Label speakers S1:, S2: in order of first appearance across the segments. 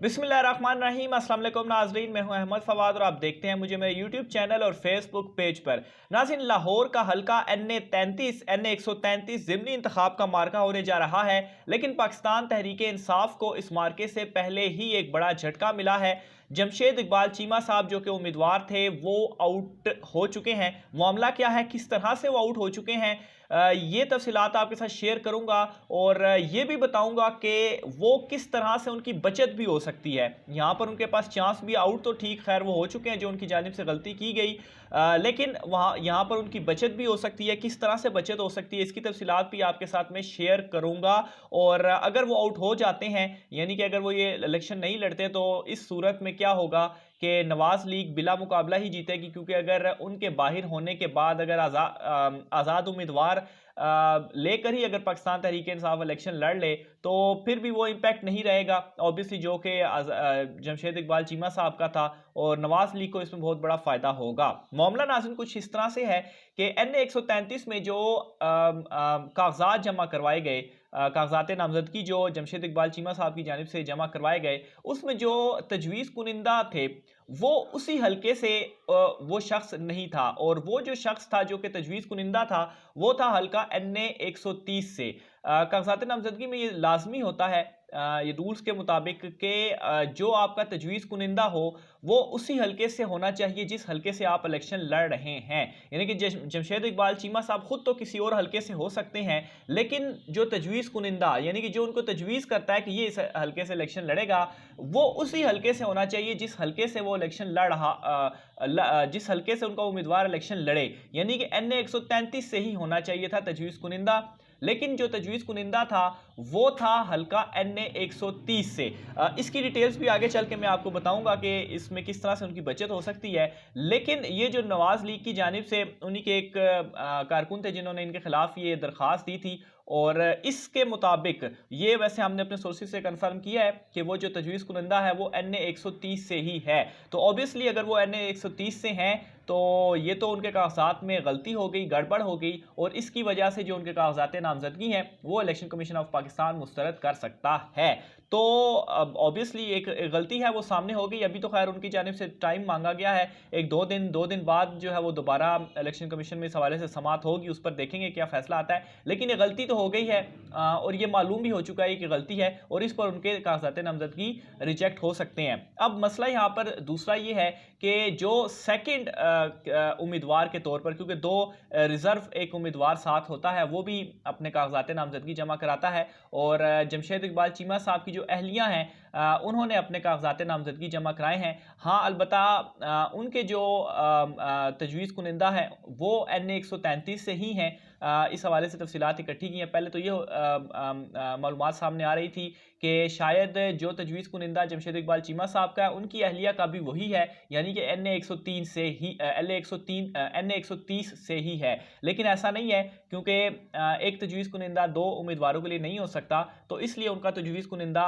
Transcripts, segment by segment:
S1: बिस्मिल्लाहिर्रहमानिर्रहीम। अस्सलाम वालेकुम नाजरीन, मैं हूं अहमद फवाद और आप देखते हैं मुझे मेरे यूट्यूब चैनल और फेसबुक पेज पर। नाज़रीन, लाहौर का हल्का NA 133 ज़िमनी इंतखाब का मार्का होने जा रहा है, लेकिन पाकिस्तान तहरीक इंसाफ को इस मार्के से पहले ही एक बड़ा झटका मिला है। जमशेद इकबाल चीमा साहब जो कि उम्मीदवार थे वो आउट हो चुके हैं। मामला क्या है, किस तरह से वो आउट हो चुके हैं, ये तफसीलात आपके साथ शेयर करूंगा और ये भी बताऊंगा कि वो किस तरह से उनकी बचत भी हो सकती है। यहाँ पर उनके पास चांस भी, आउट तो ठीक खैर वो हो चुके हैं जो उनकी जानिब से गलती की गई, लेकिन वहाँ यहाँ पर उनकी बचत भी हो सकती है। किस तरह से बचत हो सकती है इसकी तफसीलात भी आपके साथ में शेयर करूंगा। और अगर वो आउट हो जाते हैं, यानी कि अगर वो ये इलेक्शन नहीं लड़ते, तो इस सूरत में क्या होगा कि नवाज लीग बिला मुकाबला ही जीतेगी, क्योंकि अगर उनके बाहर होने के बाद अगर आज़ाद उम्मीदवार लेकर ही अगर पाकिस्तान तहरीक इंसाफ इलेक्शन लड़ ले तो फिर भी वो इम्पैक्ट नहीं रहेगा ऑब्वियसली, जो कि जमशेद इकबाल चीमा साहब का था, और नवाज लीग को इसमें बहुत बड़ा फायदा होगा। मामला नाज़रीन कुछ इस तरह से है कि NA 133 में जो कागजात जमा करवाए गए, कागजात नामजदगी जो जमशेद इकबाल चीमा साहब की जानिब से जमा करवाए गए, उसमें जो तजवीज़ कुनिंदा थे वो उसी हल्के से वो शख्स नहीं था, और वो जो शख्स था जो कि तजवीज़ कुनिंदा था वो था हल्का NA 130 से। कागजात नामजदगी में ये लाजमी होता है, ये रूल्स के मुताबिक कि जो आपका तजवीज़ कुनिंदा हो वो उसी हल्के से होना चाहिए जिस हल्के से आप इलेक्शन लड़ रहे हैं। यानी कि जमशेद इकबाल चीमा साहब खुद तो किसी और हल्के से हो सकते हैं, लेकिन जो तजवीज़ कुनिंदा यानी कि जो उनको तजवीज़ करता है कि ये इस हल्के से इलेक्शन लड़ेगा, वो उसी हल्के से होना चाहिए जिस हल्के से वो इलेक्शन लड़ रहा, जिस हल्के से उनका उम्मीदवार इलेक्शन लड़े। यानी कि NA 133 से ही होना चाहिए था तजवीज़ कुनिंदा, लेकिन जो तजवीज़ कुनिंदा था वो था हल्का NA 130 से। इसकी डिटेल्स भी आगे चल के मैं आपको बताऊंगा कि इसमें किस तरह से उनकी बचत हो सकती है। लेकिन ये जो नवाज लीग की जानिब से उन्हीं के एक कारकुन थे जिन्होंने इनके खिलाफ ये दरख्वास्त दी थी, और इसके मुताबिक ये वैसे हमने अपने सोर्सेज से कंफर्म किया है कि वो जो तजवीज़ कुनिंदा है वो NA 130 से ही है। तो ऑब्वियसली अगर वो NA 130 से हैं तो ये तो उनके कागजात में गलती हो गई, गड़बड़ हो गई, और इसकी वजह से जो उनके कागजात नामजदगी हैं वो इलेक्शन कमीशन ऑफ पाकिस्तान मुस्तरद कर सकता है। तो अब ऑब्वियसली एक गलती है वो सामने हो गई। अभी तो खैर उनकी जानिब से टाइम मांगा गया है, एक दो दिन बाद जो है वो दोबारा इलेक्शन कमीशन में इस हवाले से समाअत होगी, उस पर देखेंगे क्या फैसला आता है। लेकिन ये गलती तो हो गई है, और ये मालूम भी हो चुका है कि गलती है, और इस पर उनके कागजात नामजदगी रिजेक्ट हो सकते हैं। अब मसला यहाँ पर दूसरा ये है कि जो सेकंड उम्मीदवार के तौर पर, क्योंकि दो रिजर्व एक उम्मीदवार साथ होता है, वो भी अपने कागजात नामजदगी जमा कराता है, और जमशेद इकबाल चीमा साहब की जो अहलियां हैं उन्होंने अपने कागजात नामजदगी जमा कराए हैं। हाँ, अलबत्ता उनके जो तजवीज़ कुनिंदा है वो NA 133 से ही हैं। इस हवाले से तफसीलात इकट्ठी की हैं। पहले तो ये मालूमात सामने आ रही थी कि शायद जो तजवीज़ कुनिंदा जमशेद इकबाल चीमा साहब का है उनकी अहलिया का भी वही है, यानी कि NA 103 से ही NA 130 से ही है। लेकिन ऐसा नहीं है, क्योंकि एक तजवीज़ कुनिंदा दो उम्मीदवारों के लिए नहीं हो सकता, तो इसलिए उनका तजवीज़ कुनिंदा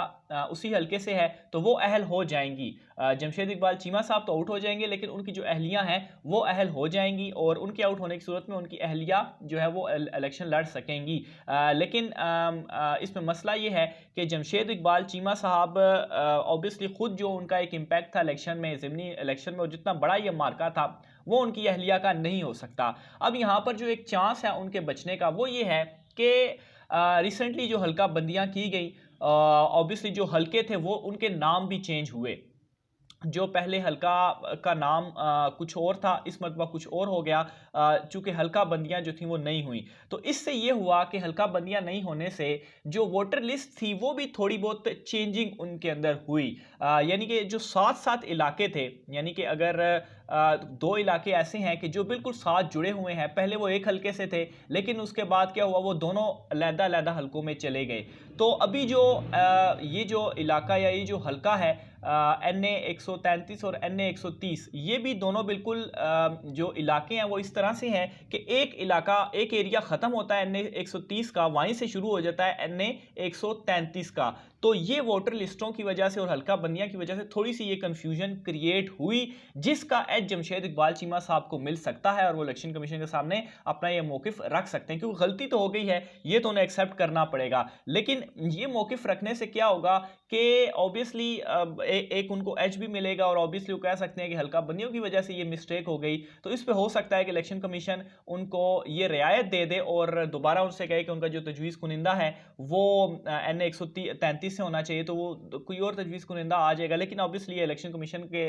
S1: उसी हल्के से है, तो वो अहल हो जाएंगी। जमशेद इकबाल चीमा साहब तो आउट हो जाएंगे, लेकिन उनकी जो अहलियाँ हैं वो अहल हो जाएंगी, और उनके आउट होने की सूरत में उनकी अहलिया जो है वो इलेक्शन लड़ सकेंगी। लेकिन इसमें मसला ये है कि जमशेद इकबाल चीमा साहब ऑब्वियसली खुद जो उनका एक इम्पैक्ट था इलेक्शन में, ज़िमनी इलेक्शन में, और जितना बड़ा ये मार्का था वो उनकी अहलिया का नहीं हो सकता। अब यहाँ पर जो एक चांस है उनके बचने का वो ये है कि रिसेंटली जो हल्का बंदियाँ की गई, ऑब्वियसली जो हल्के थे वो उनके नाम भी चेंज हुए। जो पहले हल्का का नाम कुछ और था, इस मरतबा कुछ और हो गया, चूँकि हल्का बंदियाँ जो थी वो नहीं हुई। तो इससे ये हुआ कि हल्का बंदियाँ नहीं होने से जो वोटर लिस्ट थी वो भी थोड़ी बहुत चेंजिंग उनके अंदर हुई। यानी कि जो साथ-साथ इलाके थे, यानी कि अगर दो इलाके ऐसे हैं कि जो बिल्कुल साथ जुड़े हुए हैं, पहले वो एक हल्के से थे, लेकिन उसके बाद क्या हुआ, वो दोनों अलग-अलग हल्कों में चले गए। तो अभी जो ये जो इलाका या ये जो हल्का है NA 133 और NA 130, ये भी दोनों बिल्कुल जो इलाके हैं वो इस तरह से हैं कि एक इलाका, एक एरिया ख़त्म होता है NA 130 का, वहीं से शुरू हो जाता है NA 133 का। तो ये वोटर लिस्टों की वजह से और हल्का बंदियां की वजह से थोड़ी सी ये कंफ्यूजन क्रिएट हुई, जिसका एज जमशेद इकबाल चीमा साहब को मिल सकता है और वो इलेक्शन कमीशन के सामने अपना ये मौकिफ रख सकते हैं, क्योंकि गलती तो हो गई है, ये तो उन्हें एक्सेप्ट करना पड़ेगा। लेकिन ये मौकिफ रखने से क्या होगा कि ऑब्वियसली एक उनको एज भी मिलेगा और ऑब्वियसली वो कह सकते हैं कि हल्का बंदियों की वजह से ये मिस्टेक हो गई। तो इस पे हो सकता है कि इलेक्शन कमीशन उनको ये रियायत दे दे और दोबारा उनसे कहे कि उनका जो तजवीज़ कुनिंदा है वो NA 133 से होना चाहिए, तो वो कोई और तजवीज़ कुनिंदा आ जाएगा। लेकिन ऑब्वियसली ये इलेक्शन कमीशन के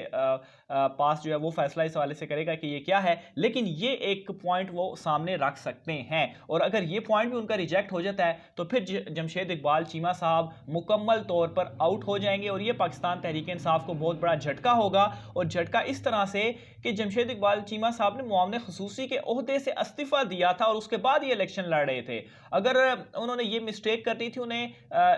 S1: पास जो है वो फैसला इस हवाले से करेगा कि ये क्या है, लेकिन ये एक पॉइंट वो सामने रख सकते हैं। और अगर ये पॉइंट भी उनका रिजेक्ट हो जाता है तो फिर जमशेद इकबाल चीमा साहब मुकम्मल तौर पर आउट हो जाएंगे और ये पाकिस्तान तहरीक इंसाफ को बहुत बड़ा झटका होगा। और झटका इस तरह से कि जमशेद इकबाल चीमा साहब ने मुआवने खसूसी के ओहदे से इस्तीफा दिया था और उसके बाद ये इलेक्शन लड़ रहे थे। अगर उन्होंने ये मिस्टेक कर दी थी, उन्हें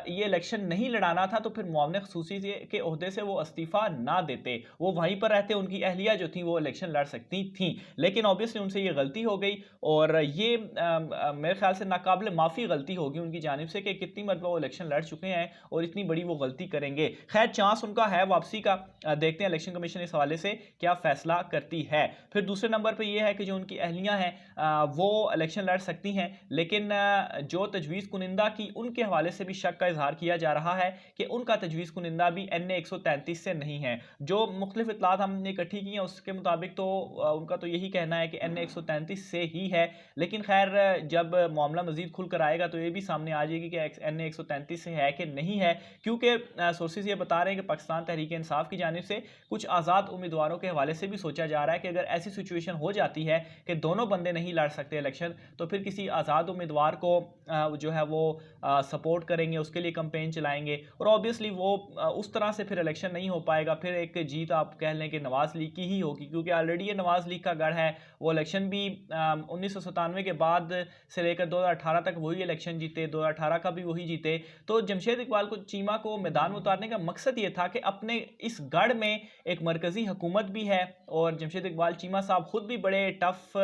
S1: ये इलेक्शन नहीं लड़ाना था, तो फिर मुआवने खसूसी के ओहदे से वो इस्तीफा ना देते, वो वहीं पर रहते, उनकी अहलिया जो थी वो इलेक्शन लड़ सकती थी। लेकिन ऑब्वियसली उनसे ये गलती हो गई और ये मेरे ख्याल से नाकाबिल माफ़ी गलती होगी उनकी जानिब से कि कितनी मरतबा वो इलेक्शन लड़ चुके हैं और इतनी बड़ी वो गलती करेंगे। खैर चांस उनका है वापसी का, देखते हैं इलेक्शन कमीशन इस हवाले से क्या फैसला करती है। फिर दूसरे नंबर पर यह है कि जो उनकी अहलियाँ हैं वो इलेक्शन लड़ सकती हैं, लेकिन जो तजवीज़ कुनिंदा की उनके हवाले से भी शक का इजहार किया जा रहा है कि उनका तजवीज़ कुनिंदा भी NA 133 से नहीं है। जो मुख्तलिफ इतलात हमने इकट्ठी की हैं उसके मुताबिक तो उनका तो यही कहना है कि NA 133 से ही है, लेकिन खैर जब मामला मजीद खुल कर आएगा तो ये भी सामने आ जाएगी कि NA 133 से है कि नहीं है, क्योंकि सोर्सेज ये बता रहे हैं कि पाकिस्तान तहरीक इंसाफ की जानिब से कुछ आज़ाद उम्मीदवारों के हवाले से भी सोचा जा रहा है कि अगर ऐसी सिचुएशन हो जाती है कि दोनों बंदे नहीं लड़ सकते इलेक्शन, तो फिर किसी आज़ाद उम्मीदवार को जो है वो सपोर्ट करेंगे, उसके लिए कंपेन चलाएंगे और ऑब्वियसली वो उस तरह से फिर इलेक्शन नहीं हो पाएगा। फिर एक जीत आप कह लें कि नवाज़ लीग की ही होगी, क्योंकि ऑलरेडी ये नवाज़ लीग का गढ़ है। वो इलेक्शन भी 1997 के बाद से लेकर 2018 तक वही इलेक्शन जीते, 2018 का भी वही जीते। तो जमशेद इकबाल को चीमा को मैदान में उतारने का मकसद ये था कि अपने इस गढ़ में एक मरकज़ी हुकूमत भी है और जमशेद इकबाल चीमा साहब खुद भी बड़े टफ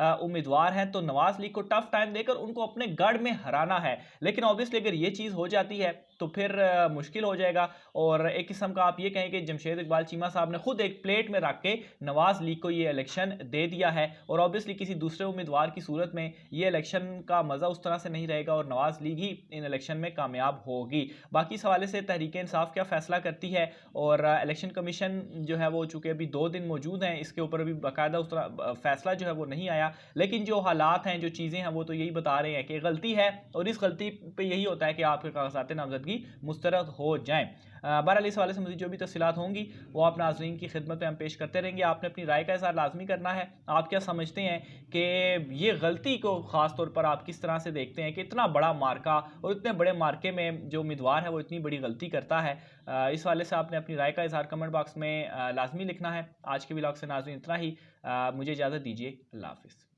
S1: उम्मीदवार हैं, तो नवाज लीग को टफ टाइम देकर उनको अपने गढ़ में हराना है। लेकिन ऑब्वियसली अगर ये चीज़ हो जाती है तो फिर मुश्किल हो जाएगा और एक किस्म का आप ये कहें कि जमशेद इकबाल चीमा साहब ने खुद एक प्लेट में रख के नवाज लीग को ये इलेक्शन दे दिया है और ऑब्वियसली किसी दूसरे उम्मीदवार की सूरत में ये इलेक्शन का मज़ा उस तरह से नहीं रहेगा और नवाज लीग ही इन इलेक्शन में कामयाब होगी। बाकी इस हवाले से तहरीक इंसाफ क्या फैसला करती है और इलेक्शन कमीशन जो है वो चूँकि अभी 2 दिन मौजूद हैं, इसके ऊपर अभी बाकायदा उस तरह फैसला जो है वो नहीं आया, लेकिन जो हालात हैं, जो चीज़ें हैं, वो तो यही बता रहे हैं कि गलती है और इस गलती पे यही होता है कि आपके कागजात नामजदगी मुस्तरद हो जाएं। बहरहाल इस हवाले से मुझे जो भी तफसीलात होंगी वो आप नाज़रीन की खिदमत में हम पेश करते रहेंगे। आपने अपनी राय का इज़हार लाजमी करना है। आप क्या समझते हैं कि ये गलती को ख़ास तौर पर आप किस तरह से देखते हैं कि इतना बड़ा मार्का और इतने बड़े मार्के में जो उम्मीदवार है वो इतनी बड़ी गलती करता है? इस हवाले से आपने अपनी राय का इज़हार कमेंट बॉक्स में लाजमी लिखना है। आज के व्लॉग से नाज़रीन इतना ही। मुझे इजाज़त दीजिए। अल्लाह हाफ़िज़।